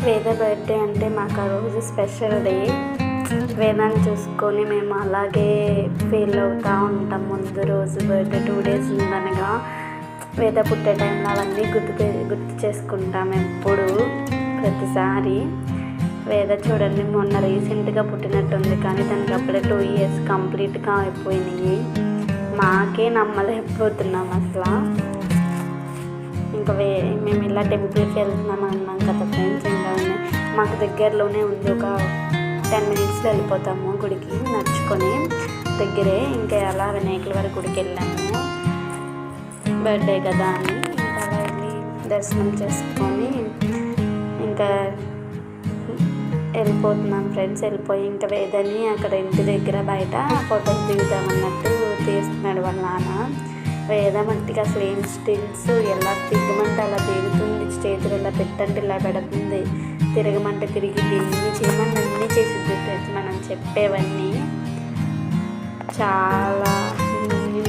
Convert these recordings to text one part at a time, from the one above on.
వేద బర్త్డే అంటే మాకు ఆ రోజు స్పెషల్ డే. వేదాన్ని చూసుకొని మేము అలాగే ఫీల్ అవుతూ ఉంటాం. ముందు రోజు బర్త్డే 2 days ఉందనగా వేద పుట్టే టైంలో అవన్నీ గుర్తు చేసుకుంటాం ఎప్పుడు ప్రతిసారి. వేద చూడండి, మొన్న రీసెంట్గా పుట్టినట్టుంది, కానీ దానికి అప్పుడే 2 years కంప్లీట్గా అయిపోయినాయి. మాకే నమ్మలేకపోతున్నాం అసలు. ఇంకా మేము ఇలా టెంపుల్కి వెళ్తున్నాం అన్నాం కదా ఫ్రెండ్స్. ఇంకా మాకు దగ్గరలోనే ఉంది, ఒక 10 minutesలో వెళ్ళిపోతాము గుడికి నడుచుకొని, దగ్గరే. ఇంకా అలా వినాయకుల వారి గుడికి వెళ్ళాము, బర్త్డే కదా అని. ఇంకా అలా వెళ్ళి దర్శనం చేసుకొని ఇంకా వెళ్ళిపోతున్నాం ఫ్రెండ్స్. వెళ్ళిపోయి ఇంకా వేదని అక్కడ ఇంటి దగ్గర బయట ఫొటోస్ దిగుతామన్నట్టు తీస్తున్నాడు వాళ్ళ నాన్న. వేద మట్టికి అసలు ఏం స్టిల్స్ ఎలా దిగమంటే అలా దిగుతుంది, చేతులు ఇలా పెట్టంటే ఇలా పెడుతుంది, తిరగమంటే తిరిగి ఎన్ని చేయమని అన్నీ చేసిద్ది ఫ్రెండ్స్. మనం చెప్పేవన్నీ చాలా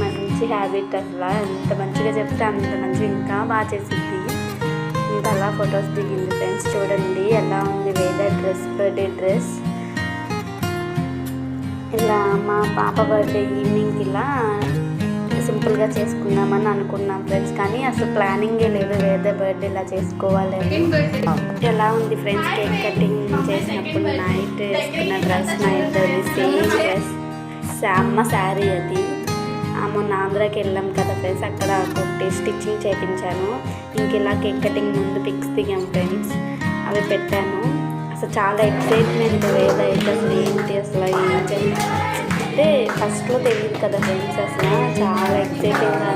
మంచి హ్యాబిట్. అట్లా ఎంత మంచిగా చెప్తే అంత మంచిగా ఇంకా బాగా చేసిద్ది. ఇంకా అలా ఫొటోస్ దిగింది ఫ్రెండ్స్. చూడండి ఎలా ఉంది వేద డ్రెస్, బర్త్డే డ్రెస్. ఇలా మా పాప బర్త్డే ఈవినింగ్కి ఇలా సింపుల్గా చేసుకుందామని అనుకున్నాం ఫ్రెండ్స్, కానీ అసలు ప్లానింగే లేదు వేద బర్త్డే ఇలా చేసుకోవాలి అని. ఎలా ఉంది ఫ్రెండ్స్, కేక్ కటింగ్ చేసినప్పుడు నైట్ వేసుకున్న డ్రెస్, నైట్ సేమ్ డ్రెస్, అమ్మ శారీ అది. మొన్న ఆంధ్రాకి వెళ్ళాం కదా ఫ్రెండ్స్, అక్కడ ఒకటి స్టిచ్చింగ్ చేయించాను. ఇంక ఇలా కేక్ కటింగ్ ముందు పిక్స్ దిగాం ఫ్రెండ్స్, అవి పెట్టాను. అసలు చాలా ఎక్సైట్మెంట్ వేద అయితే. అసలు ఏంటి అసలు అంటే ఫస్ట్లో తెలియదు కదా ఫ్రెండ్స్, అసలు చాలా ఎక్సైటింగ్గా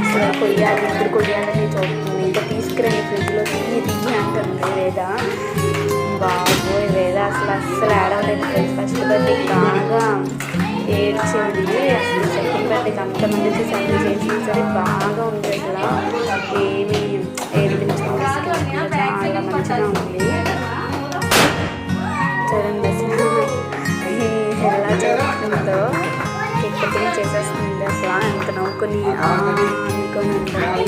అసలు కొయ్యాలి, ఇప్పుడు కొయ్యాలని చూస్తుంది. ఇంకా తీసుకురండి ఫ్రిడ్జ్లో తీయి అంటుంది వేద. బాబోయ్ వేద అసలు ఆడవలేదు ఫ్రెండ్స్. ఫస్ట్ బర్త్డేకి బాగా ఏడ్చింది. అసలు సెకండ్ బర్త్డేకి అంతమంది చూసి అన్ని చేసినా సరే బాగా ఉంది. అసలు ఏమి ఏడిపించుకుని చాలా మంచిగా ఉంది. చూడండి అసలు ఎలా చేస్తుందో, కేక్ కటింగ్ చేసేస్తుంది. అసలు ఎంత నవ్వుకొని అనుకొని ఉంటుంది.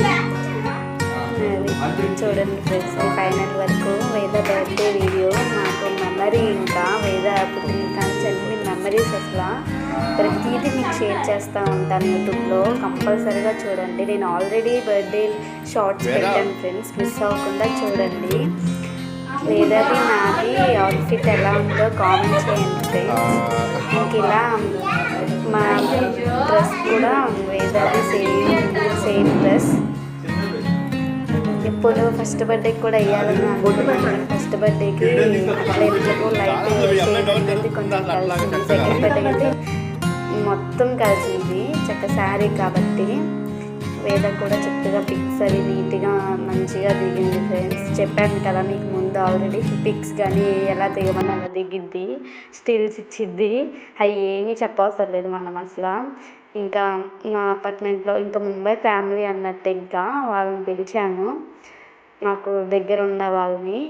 చూడండి ఫ్రెండ్స్, ఫైనల్ వరకు వేద బర్త్డే వీడియో నాకు మెమరీ. ఇంకా వేద పుట్టిన కానీ అన్ని మెమరీస్. అసలు ప్రతిదీ మీకు షేర్ చేస్తూ ఉంటాను యూట్యూబ్లో, కంపల్సరీగా చూడండి. నేను ఆల్రెడీ బర్త్డే షార్ట్స్ పెట్టాను ఫ్రెండ్స్, మిస్ అవ్వకుండా చూడండి. వేదది నాది అవుట్ఫిట్ ఎలా ఉందో కామెంట్ చేయండి ఫ్రెండ్స్. ఇంక ఇలా మా డ్రెస్ కూడా వేదది సేమ్ డ్రెస్. ఇప్పుడు ఫస్ట్ బర్త్డేకి కూడా వేయాలని అనుకుంటున్నాను. ఫస్ట్ బర్త్డేకి అట్లా ఎందుకు లైట్ షేడ్ కొంచెం కలిసింది. సెకండ్ బర్త్డేకి అయితే మొత్తం కలిసింది, చక్క శారీ కాబట్టి. వేద కూడా చక్కగా పిక్స్ అవి నీట్గా మంచిగా దిగింది ఫ్రెండ్స్. చెప్పాను కదా మీకు ముందు ఆల్రెడీ, పిక్స్ కానీ ఎలా దిగమని అలా దిగిద్ది, స్టిల్స్ ఇచ్చిద్ది. అవి ఏమీ చెప్పవసరం లేదు మనం అసలు. ఇంకా మా అపార్ట్మెంట్లో ఇంకా ముంబై ఫ్యామిలీ అన్నట్టు, ఇంకా వాళ్ళని పిలిచాను. మాకు దగ్గర ఉన్న వాళ్ళని,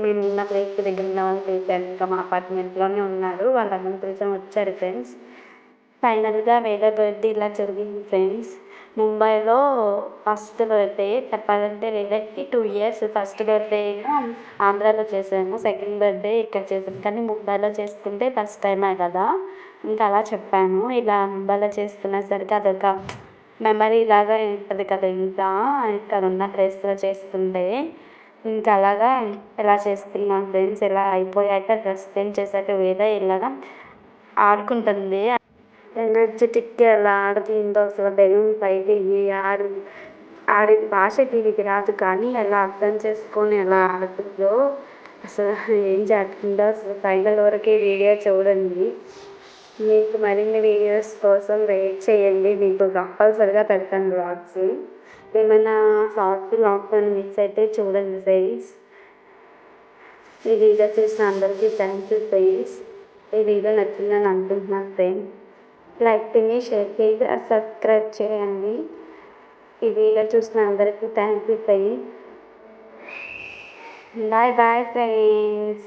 మేము ఉన్న ప్లేస్కి దగ్గర ఉన్న వాళ్ళని పిలిచాను. ఇంకా మా అపార్ట్మెంట్లోనే ఉన్నారు, వాళ్ళందరినీ పిలిచాము, వచ్చారు ఫ్రెండ్స్. ఫైనల్గా వేద బర్త్డే ఇలా జరిగింది ఫ్రెండ్స్. ముంబైలో ఫస్ట్ బర్త్డే చెప్పాలంటే వేదకి 2 years. ఫస్ట్ బర్త్డే ఏమో ఆంధ్రాలో చేసాము, సెకండ్ బర్త్డే ఇక్కడ చేసాము. కానీ ముంబైలో చేసుకుంటే ఫస్ట్ టైమే కదా, ఇంకా అలా చెప్పాను. ఇలా ముంబైలో చేసుకునేసరికి అదొక మెమరీ లాగా ఉంటుంది కదా. ఇంకా ఇక్కడ ఉన్న ప్లేస్లో చేసుకుంటే ఇంకా అలాగా ఎలా చేసుకున్నాం ఫ్రెండ్స్. ఇలా అయిపోయాక డ్రెస్ చేంజ్ చేశాక వేద ఇలాగా ఆడుకుంటుంది. ఎనర్జెటిక్గా ఎలా ఆడుతుందో అసలు, బెలూన్ పైకి ఆడే భాష దీనికి రాదు, కానీ ఎలా అర్థం చేసుకొని ఎలా ఆడుతుందో, అసలు ఏం చేస్తుందో అసలు. ఫైనల్ వరకు వీడియో చూడండి. మీకు మరిన్ని వీడియోస్ కోసం వెయిట్ చేయండి, మీకు కంపల్సరిగా పెడతాను వ్లాగ్స్. ఏమైనా షార్ట్స్ లాక్డౌన్ మిస్ అయితే చూడండి ఫ్రెండ్స్. ఈ వీడియో చూసిన అందరికీ థ్యాంక్ యూ ఫ్రెండ్స్. ఈ వీడియో నచ్చిందని అనుకుంటున్నాను ఫ్రెండ్స్. లైక్ చేయండి, షేర్ చేయండి, సబ్స్క్రైబ్ చేయండి. ఈ వీడియో చూసిన అందరికీ thank you friends. Bye bye friends.